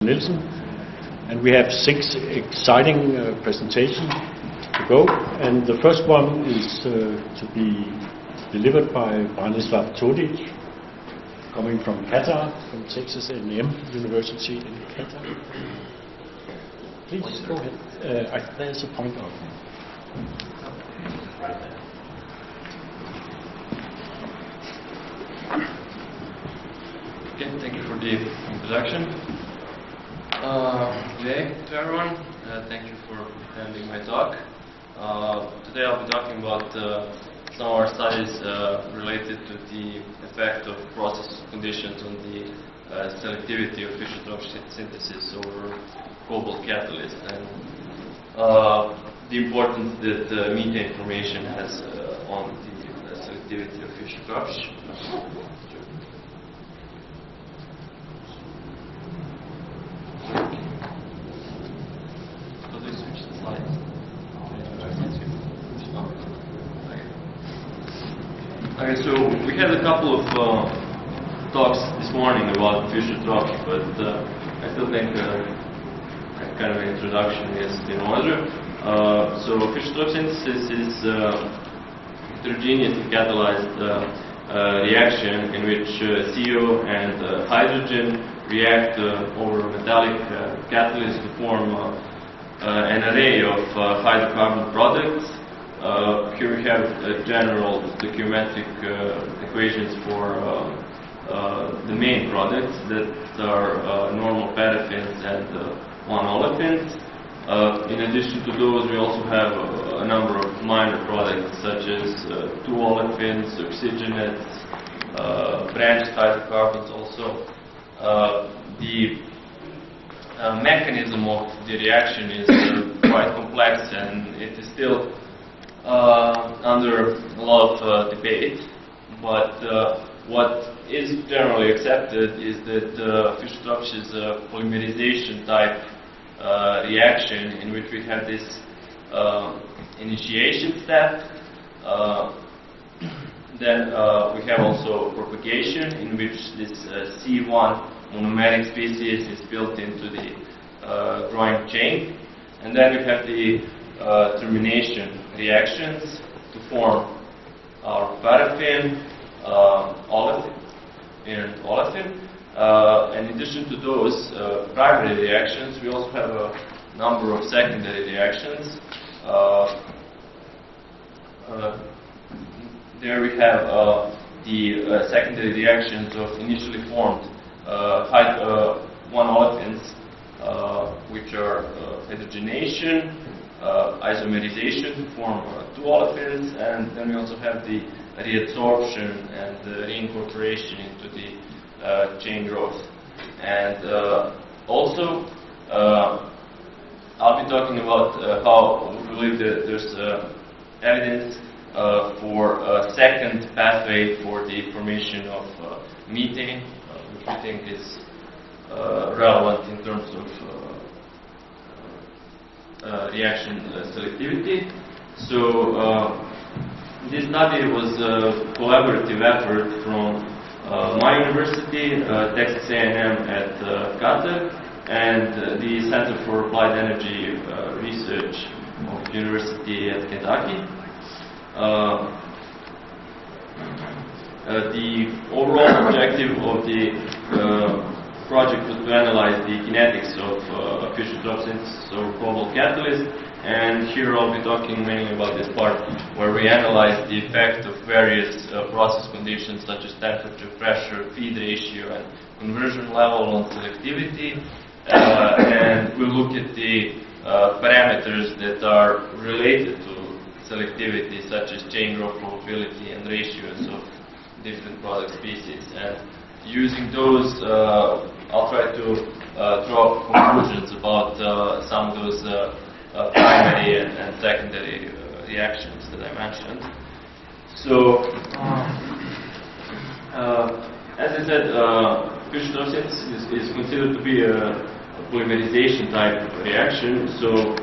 Rostrup-Nielsen, and we have 6 exciting presentations to go. And the first one is to be delivered by Branislav Todic, coming from Qatar, from Texas A&M University in Qatar. Please go ahead. There's a pointer. Right there. Okay, thank you for the introduction. Good day to everyone. Thank you for attending my talk. Today I'll be talking about some of our studies related to the effect of process conditions on the selectivity of Fischer-Tropsch synthesis over cobalt catalyst, and the importance that methane formation has on the selectivity of Fischer-Tropsch. Okay, so we had a couple of talks this morning about Fischer-Tropsch, but I still think kind of an introduction is in order. So Fischer-Tropsch synthesis is heterogeneously catalyzed reaction in which CO and hydrogen react over metallic catalyst to form an array of hydrocarbon products. Here we have general stoichiometric equations for the main products that are normal paraffins and one-olefins. In addition to those, we also have a number of minor products such as two-olefins, oxygenates, branched hydrocarbons also. The mechanism of the reaction is quite complex, and it is still under a lot of debate, but what is generally accepted is that Fischer-Tropsch is a polymerization type reaction in which we have this initiation step. Then we have also propagation, in which this C1 monomeric species is built into the growing chain, and then we have the termination reactions to form our paraffin, olefin, and olefin. In addition to those primary reactions, we also have a number of secondary reactions. There we have the secondary reactions of initially formed one-olefins, which are hydrogenation, isomerization to form two olefins, and then we also have the reabsorption and reincorporation into the chain growth. And also, I'll be talking about how we believe that there's evidence for a second pathway for the formation of methane, which we think is relevant in terms of reaction selectivity. So this study was a collaborative effort from my university, Texas A&M at Qatar, and the Center for Applied Energy Research of the University at Kentucky. The overall objective of the project was to analyze the kinetics of Fischer-Tropsch synthesis over cobalt catalyst, and here I'll be talking mainly about this part where we analyze the effect of various process conditions such as temperature, pressure, feed ratio, and conversion level on selectivity, and we look at the parameters that are related to selectivity, such as chain growth probability and ratios of different product species. And using those, I'll try to draw conclusions about some of those primary and secondary reactions that I mentioned. So, as I said, Fischer-Tropsch synthesis is considered to be a polymerization type reaction. So,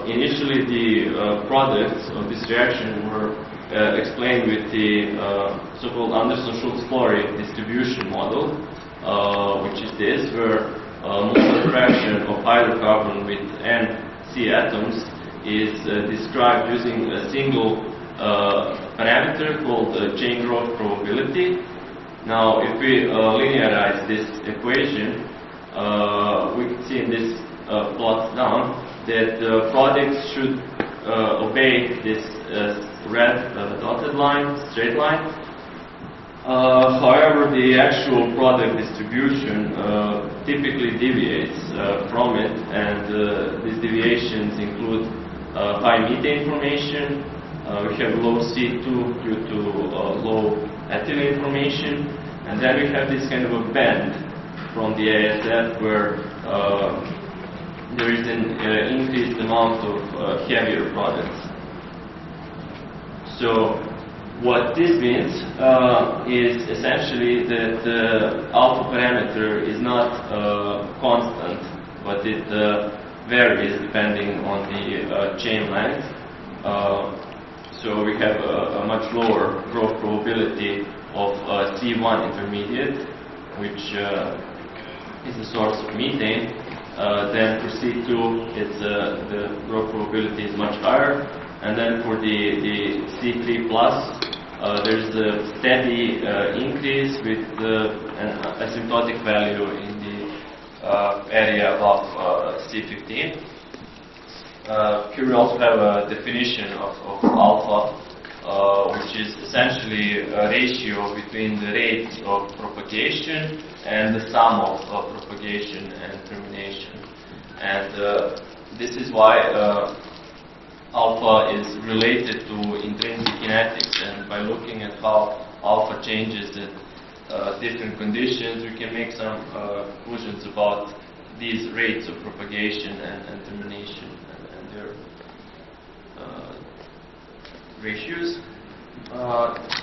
initially the products of this reaction were explained with the so-called Anderson-Schultz-Flory distribution model, which is this, where molar fraction of hydrocarbon with N C atoms is described using a single parameter called chain growth probability. Now, if we linearize this equation, we can see in this plot down that the products should obey this red dotted line, straight line. However, the actual product distribution typically deviates from it, and these deviations include high methane formation. We have low C2 due to low ethylene formation, and then we have this kind of a bend from the ASF where there is an increased amount of heavier products. So what this means is essentially that the alpha parameter is not constant, but it varies depending on the chain length. So we have a much lower growth probability of C1 intermediate, which is the source of methane. Then for C2, the growth probability is much higher. And then for the C3 plus, there's a steady increase with an asymptotic value in the area of C15. Here we also have a definition of alpha, which is essentially a ratio between the rate of propagation and the sum of propagation and termination. And this is why alpha is related to intrinsic kinetics, and by looking at how alpha changes at different conditions, we can make some conclusions about these rates of propagation and termination and their ratios.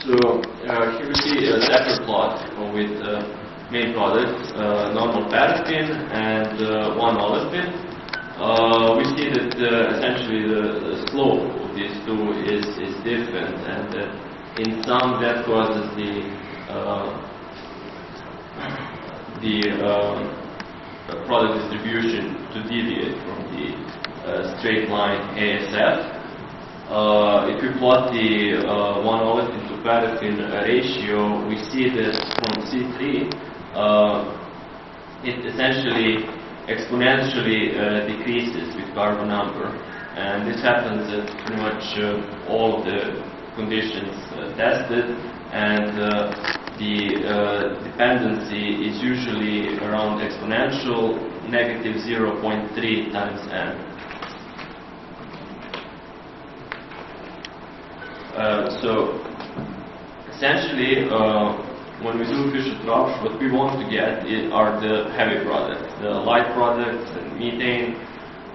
So here we see a separate plot with main product, normal paraffin and 1 olefin. We see that essentially the slope of these two is different, and in some that causes the product distribution to deviate from the straight line ASF. If we plot the 1 olefin to paraffin ratio, we see that from C3 it essentially exponentially decreases with carbon number, and this happens at pretty much all of the conditions tested, and the dependency is usually around exponential negative 0.3 times n. So essentially, when we do Fischer-Tropsch, what we want to get are the heavy products. The light products and methane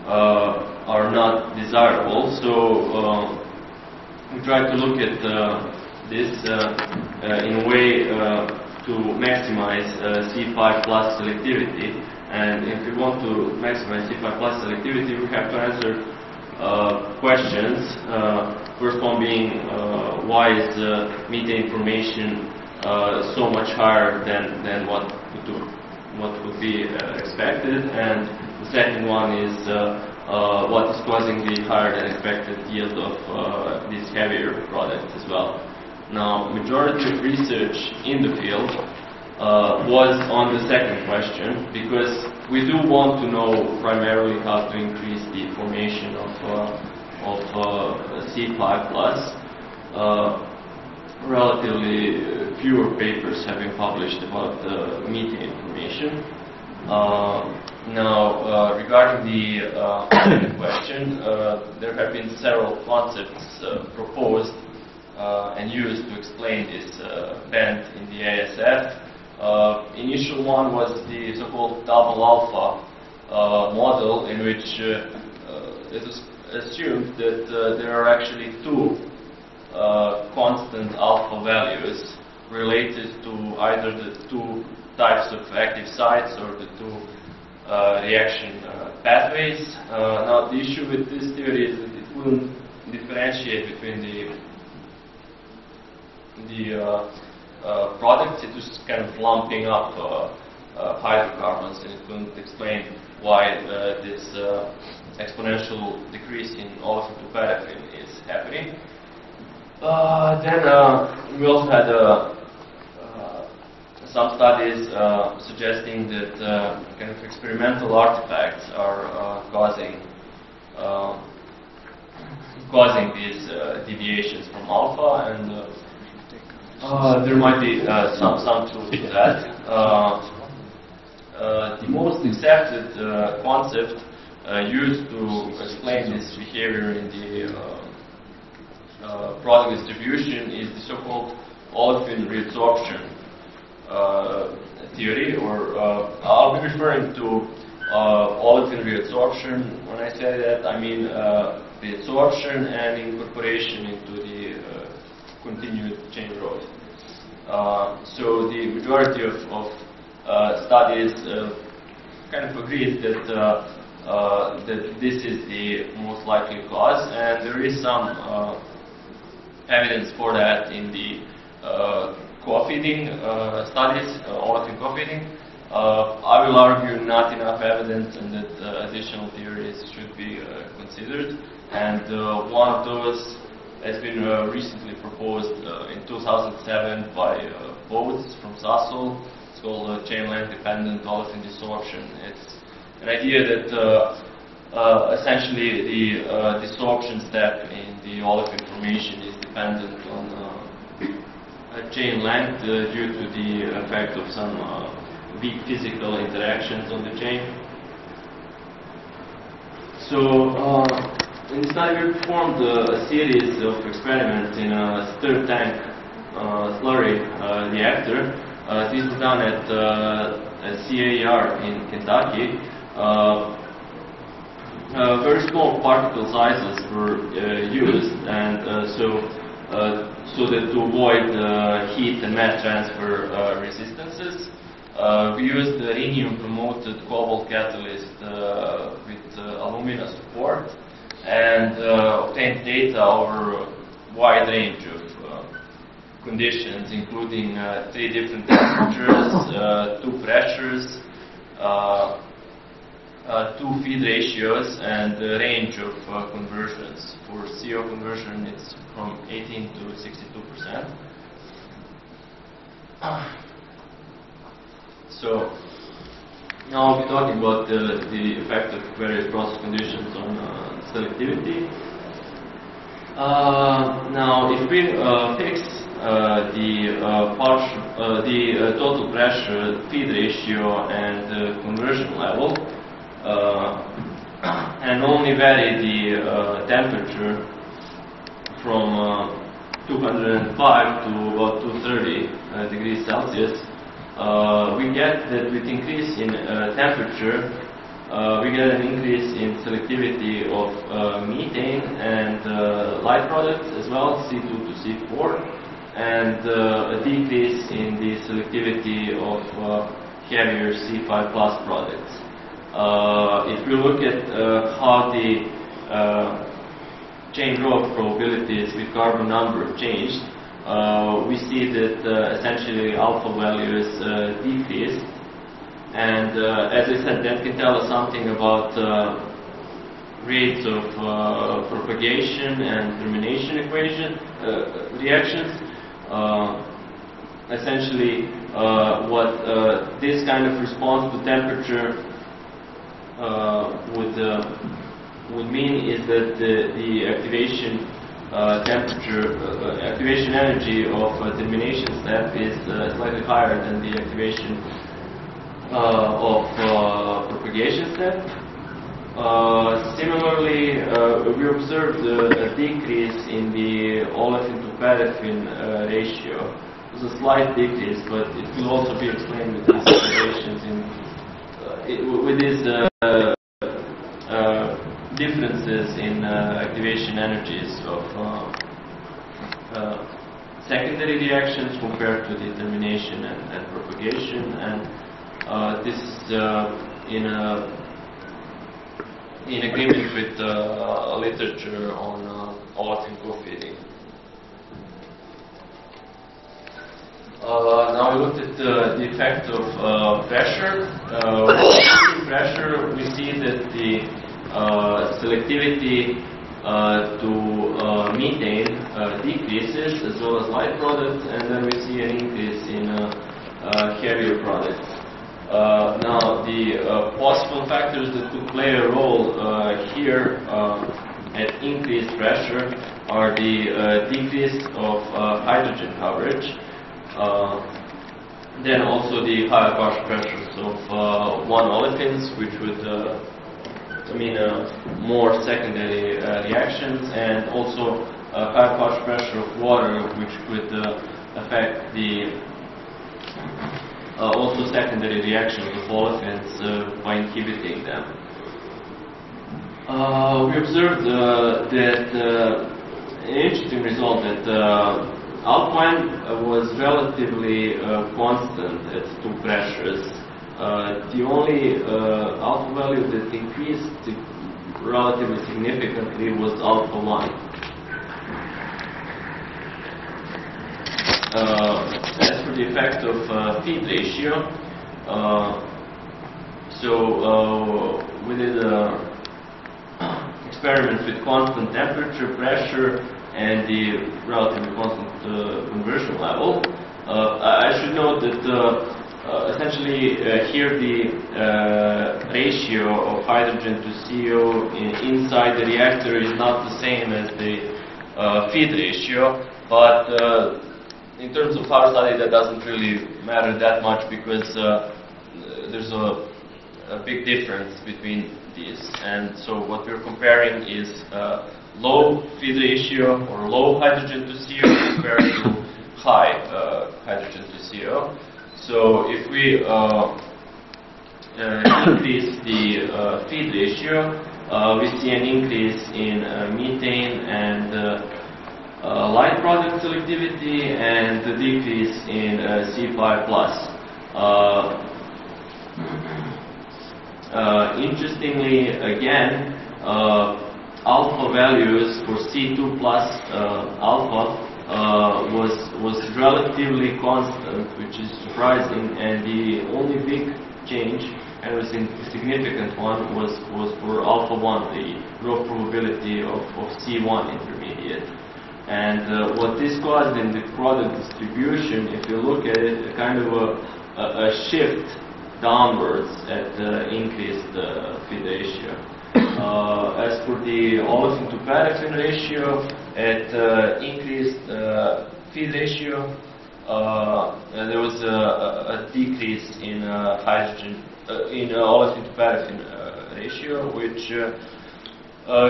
are not desirable. So we try to look at this in a way to maximize C5 plus selectivity. And if we want to maximize C5 plus selectivity, we have to answer questions. First one being why is methane formation so much higher than what would be expected, and the second one is what is causing the higher than expected yield of these heavier products as well. Now, majority of research in the field was on the second question, because we do want to know primarily how to increase the formation of C5 plus. Relatively fewer papers have been published about methane formation. Now, regarding the second question, there have been several concepts proposed and used to explain this bend in the ASF. Initial one was the so-called double alpha model, in which it was assumed that there are actually two constant alpha values related to either the two types of active sites or the two reaction pathways. Now, the issue with this theory is that it wouldn't differentiate between the products. It was kind of lumping up hydrocarbons, and it couldn't explain why this exponential decrease in olefin to paraffin is happening. Then we also had some studies suggesting that kind of experimental artifacts are causing these deviations from alpha, and there might be some truth to that. The most accepted concept used to explain this behavior in the product distribution is the so-called olefin reabsorption theory, or I'll be referring to olefin reabsorption. When I say that, I mean reabsorption and incorporation into the continued chain growth. So the majority of studies kind of agreed that that this is the most likely cause, and there is some evidence for that in the co-feeding studies, olefin co-feeding. I will argue not enough evidence, and that additional theories should be considered. And one of those has been recently proposed in 2007 by Burt from Sassel. It's called chain length dependent olefin desorption. It's an idea that essentially the desorption step in the olefin formation is dependent on chain length due to the effect of some weak physical interactions on the chain. So in this study we performed a series of experiments in a stir tank slurry reactor. These were done at CAR in Kentucky. Very small particle sizes were used, and so that to avoid heat and mass transfer resistances, we used the rhenium-promoted cobalt catalyst with alumina support, and obtained data over a wide range of conditions, including 3 different temperatures, 2 pressures, 2 feed ratios, and a range of conversions. For CO conversion, it's from 18 to 62%. So now I'll be talking about the effect of various process conditions on selectivity. Now, if we fix the total pressure, feed ratio, and conversion level, and only vary the temperature from 205 to about 230 degrees Celsius, we get that with increase in temperature, we get an increase in selectivity of methane and light products as well, C2 to C4, and a decrease in the selectivity of heavier C5 plus products. If we look at how the chain growth probabilities with carbon number changed, we see that essentially alpha value is decreased, and as I said, that can tell us something about rates of propagation and termination equation reactions. Essentially, what this kind of response to temperature would mean is that the activation temperature, activation energy of termination step is slightly higher than the activation of propagation step. Similarly, we observed a decrease in the olefin to paraffin ratio. It was a slight decrease, but it will also be explained with these observations with these differences in activation energies of secondary reactions compared to the termination and propagation, and this is in agreement with literature on olefin co-feeding. Now we looked at the effect of pressure. With pressure, we see that the selectivity to methane decreases as well as light products, and then we see an increase in heavier products. Now, the possible factors that could play a role here at increased pressure are the decrease of hydrogen coverage, then also the higher partial pressures of 1-olefins, which would mean more secondary reactions, and also higher partial pressure of water, which could affect the also secondary reactions of olefins by inhibiting them. We observed that an interesting result that alkaline was relatively constant at 2 pressures. The only alpha value that increased relatively significantly was alpha 1. As for the effect of feed ratio, we did experiments with constant temperature, pressure, and the relatively constant conversion level. I should note that essentially here the ratio of hydrogen to CO inside the reactor is not the same as the feed ratio, but in terms of our study that doesn't really matter that much, because there's a big difference between these, and so what we're comparing is low feed ratio or low hydrogen to CO compared to high hydrogen to CO. So if we increase the feed ratio, we see an increase in methane and light product selectivity, and a decrease in C5+. Interestingly, again, alpha values for C2+ alpha was relatively constant, which is surprising, and the only big change, and was a significant one, was for alpha 1, the growth probability of C1 intermediate. And what this caused in the product distribution, if you look at it, a kind of a shift downwards at increased feed ratio. As for the olefin to paraffin ratio, at increased feed ratio, there was a decrease in hydrogen in olefin to paraffin ratio, which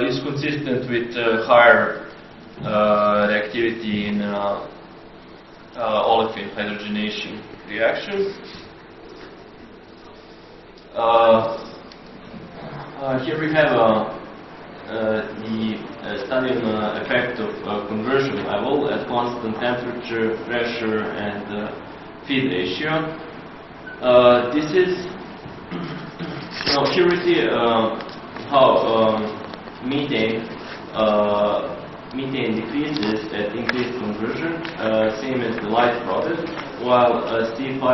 is consistent with higher reactivity in olefin hydrogenation reactions. Here we have the study on effect of conversion level at constant temperature, pressure, and feed ratio. This is here we see how methane decreases at increased conversion, same as the light product, while C5+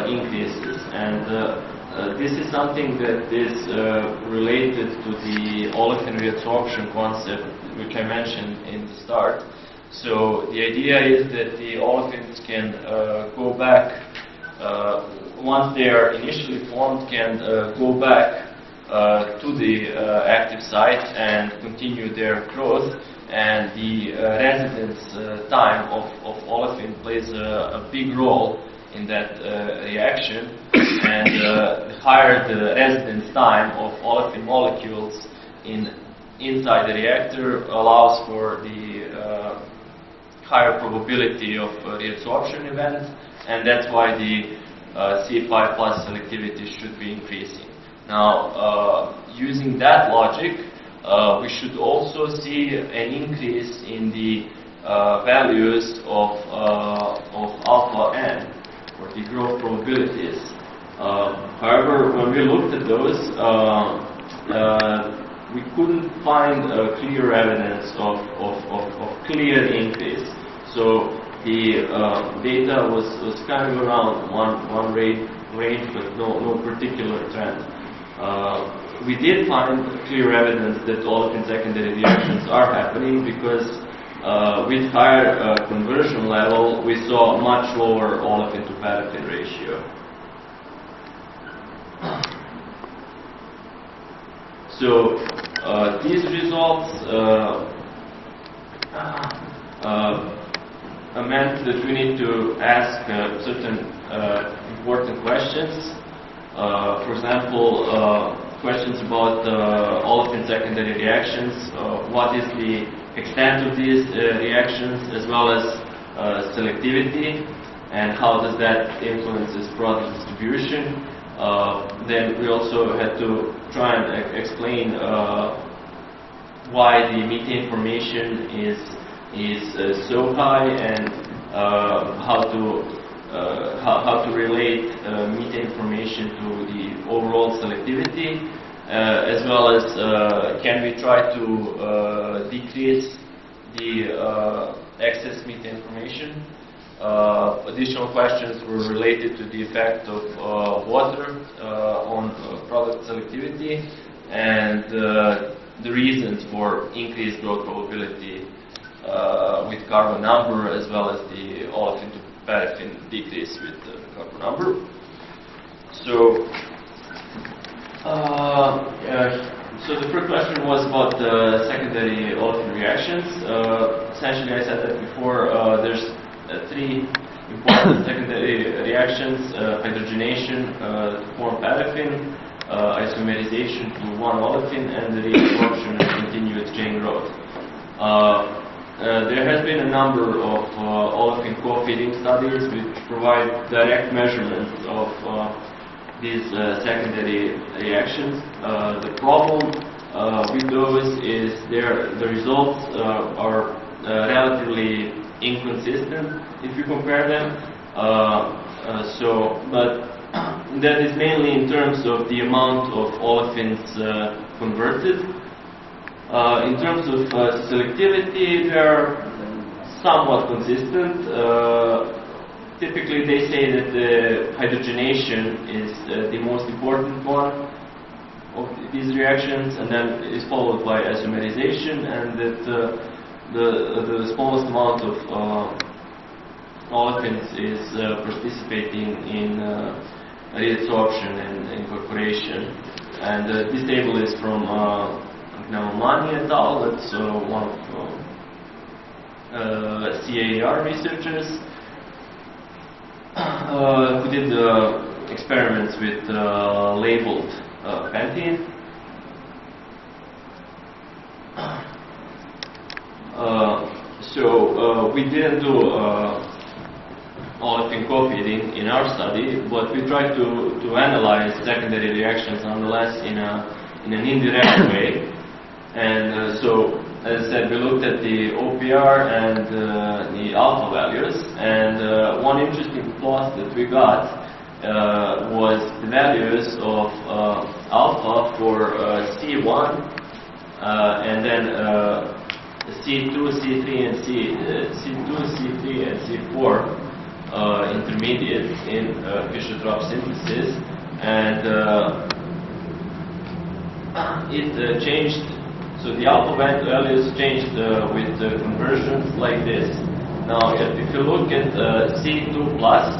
increases. And this is something that is related to the olefin reabsorption concept, which I mentioned in the start. So the idea is that the olefins can go back, once they are initially formed, can go back to the active site and continue their growth, and the residence time of olefin plays a big role in that reaction, and the higher the residence time of olefin molecules inside the reactor allows for the higher probability of reabsorption events, and that's why the C5+ selectivity should be increasing. Now, using that logic, we should also see an increase in the values of alpha n, or the growth probabilities. However, when we looked at those, we couldn't find clear evidence of clear increase. So the data was kind of around one range, but no particular trend. We did find clear evidence that olefin secondary reactions are happening because with higher conversion level, we saw much lower olefin to paraffin ratio. So these results meant that we need to ask certain important questions. For example, questions about olefin secondary reactions. What is the extent of these reactions, as well as selectivity, and how does that influence product distribution? Then we also had to try and explain why the methane formation is so high, and how to relate methane formation to the overall selectivity, as well as can we try to decrease the excess methane formation. Additional questions were related to the effect of water on product selectivity, and the reasons for increased growth probability with carbon number, as well as the olefin to paraffin decrease with the carbon number. So, so the first question was about secondary olefin reactions. Essentially, I said that before. There's three important secondary reactions: hydrogenation to form paraffin, isomerization to one olefin, and the reabsorption and continuous chain growth. There has been a number of olefin co-feeding studies which provide direct measurements of these secondary reactions. The problem with those is the results are relatively inconsistent if you compare them. But that is mainly in terms of the amount of olefins converted. In terms of selectivity, they are somewhat consistent. Typically, they say that the hydrogenation is the most important one of these reactions, and then is followed by isomerization, and that the smallest amount of olefins is participating in reabsorption and incorporation. And this table is from Mani et al. That's one of CAR researchers who did experiments with labeled pentene. So we didn't do olefin co-feeding in our study, but we tried to analyze secondary reactions nonetheless in an indirect way. And so, as I said, we looked at the OPR and the alpha values, and one interesting plot that we got was the values of alpha for C1, and then C2, C3, and C2, C3, and C4 intermediates in Fischer-Tropsch synthesis, and it changed. So the alpha values changed with conversions like this. Now, if you look at C2 plus,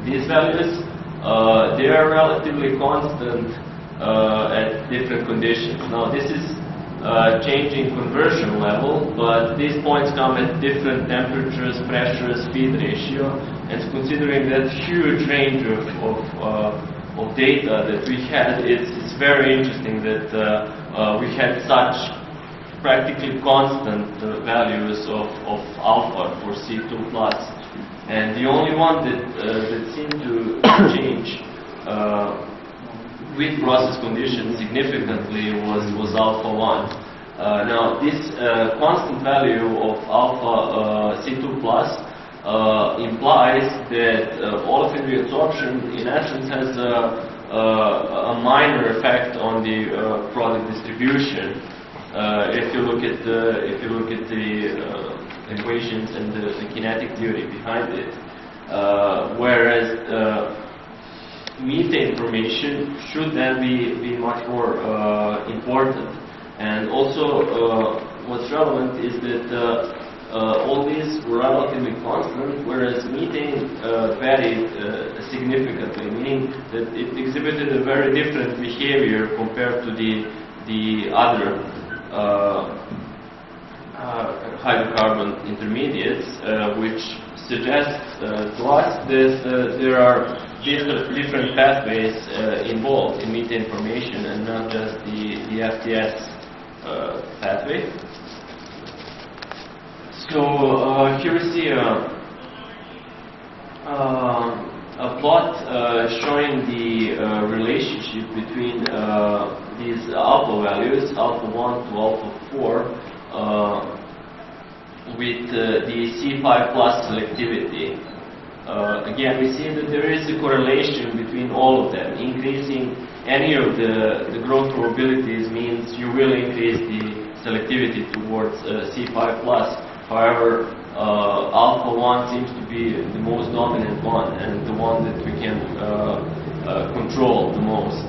these values, they are relatively constant at different conditions. Now, this is changing conversion level, but these points come at different temperatures, pressures, feed ratio, and considering that huge range of data that we had, it's very interesting that we had such practically constant values of alpha for C2 plus, and the only one that seemed to change with process conditions significantly was alpha 1. Now this constant value of alpha C2 plus implies that olefin reabsorption in essence has a minor effect on the product distribution. If you look at the equations and the kinetic theory behind it. Whereas methane formation should then be much more important. And also what's relevant is that all these were relatively constant, whereas methane varied significantly, meaning that it exhibited a very different behavior compared to the other hydrocarbon intermediates, which suggests to us that there are different pathways involved in methane formation and not just the FTS pathway. So here we see a plot showing the relationship between these alpha values, alpha 1 to alpha 4, with the C5 plus selectivity. Again, we see that there is a correlation between all of them. Increasing any of the growth probabilities means you will increase the selectivity towards C5 plus. However, alpha 1 seems to be the most dominant one and the one that we can control the most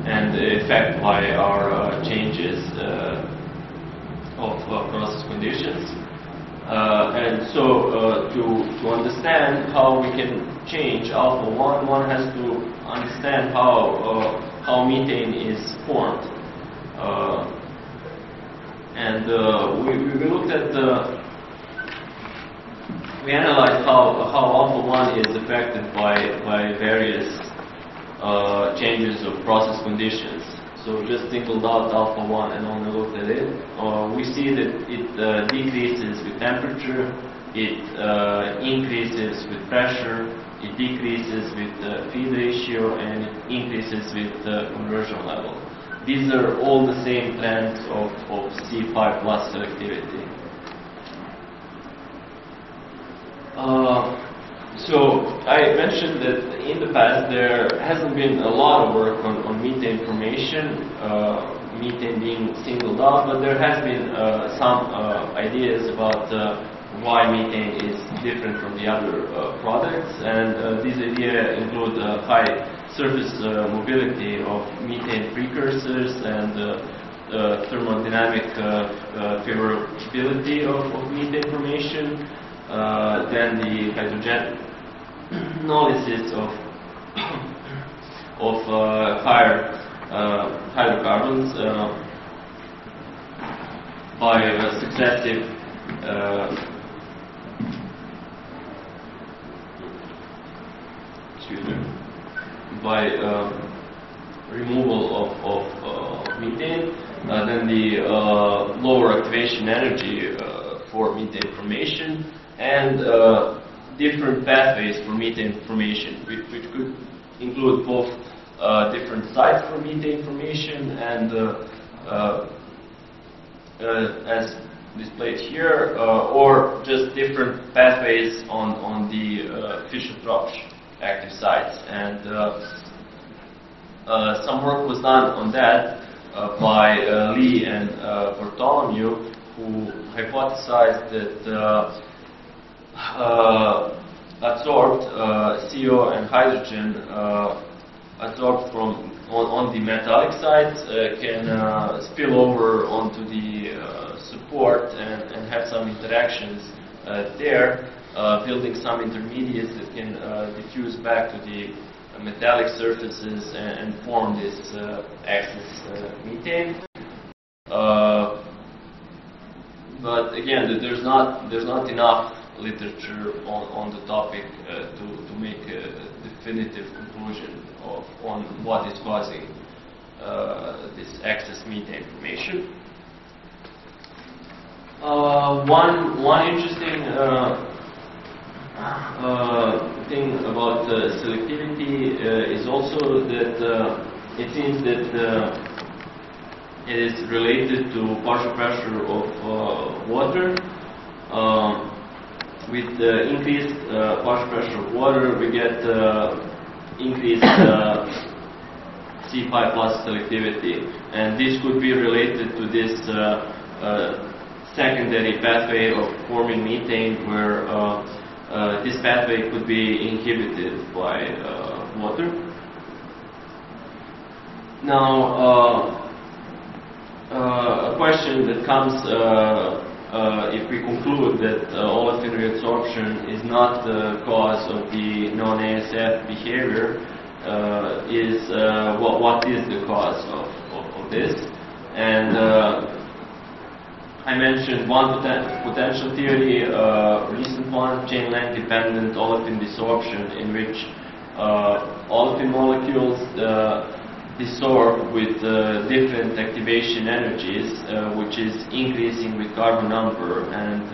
and affect by our changes of process conditions. And so to understand how we can change alpha 1, one has to understand how methane is formed. And we looked at we analyzed how alpha 1 is affected by various changes of process conditions. So just singled out alpha 1 and only looked at it. We see that it decreases with temperature, it increases with pressure, it decreases with feed ratio, and it increases with conversion level. These are all the same trends of C5 plus selectivity. So I mentioned that in the past there hasn't been a lot of work on methane formation, methane being singled out, but there has been some ideas about why methane is different from the other products, and these ideas include high surface mobility of methane precursors and thermodynamic favorability of methane formation, then the hydrogenolysis of higher hydrocarbons by successive by removal of methane, then the lower activation energy for methane formation, and different pathways for methane formation, which could include both different sites for methane formation and, as displayed here, or just different pathways on the Fischer-Tropsch active sites. And some work was done on that by Lee and Bartholomew, who hypothesized that absorbed CO and hydrogen absorbed from on the metallic sides can spill over onto the support and have some interactions there, building some intermediates that can diffuse back to the metallic surfaces and form this excess methane. But again, there's not enough literature on the topic to make a definitive conclusion on what is causing this excess methane formation. One interesting thing about selectivity is also that it seems that it is related to partial pressure of water. With increased partial pressure of water, we get increased C5 plus selectivity, and this could be related to this secondary pathway of forming methane, where this pathway could be inhibited by water. Now, a question that comes if we conclude that olefin reabsorption is not the cause of the non-ASF behavior, is what is the cause of this? And I mentioned one potential theory, recent one, chain length dependent olefin desorption, in which olefin molecules desorb with different activation energies, which is increasing with carbon number. And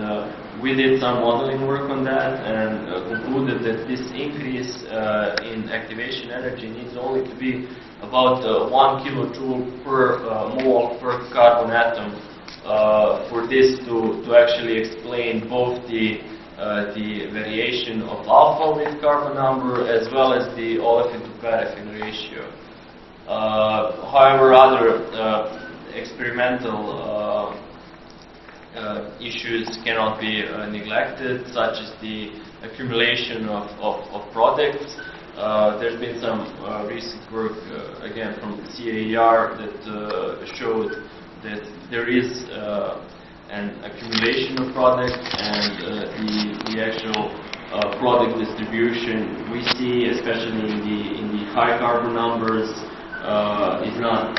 we did some modeling work on that and concluded that this increase in activation energy needs only to be about 1 kilojoule per mole per carbon atom for this to actually explain both the variation of alpha with carbon number as well as the olefin to paraffin ratio. However, other experimental issues cannot be neglected, such as the accumulation of products. There's been some recent work, again from the CAER, that showed that there is an accumulation of products, and the actual product distribution we see, especially in the high carbon numbers, is not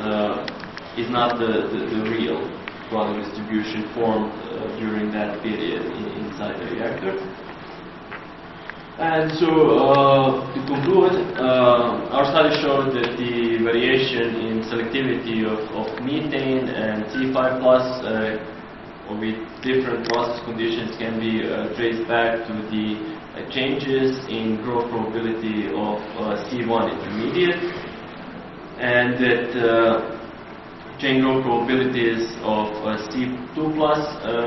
the real product distribution formed during that period inside the reactor. And so, to conclude, our study showed that the variation in selectivity of methane and C5+, with different process conditions, can be traced back to the changes in growth probability of C1 intermediate, and that chain growth probabilities of C2+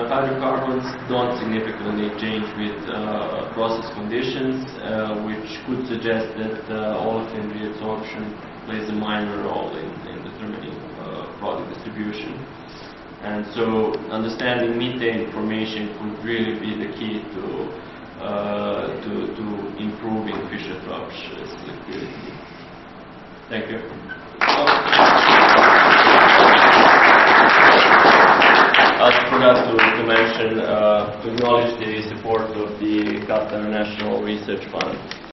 hydrocarbons don't significantly change with process conditions, which could suggest that olefin reabsorption plays a minor role in determining product distribution. And so understanding methane formation could really be the key to improving Fischer-Tropsch selectivity. Thank you. I forgot to mention, to acknowledge the support of the Qatar National Research Fund.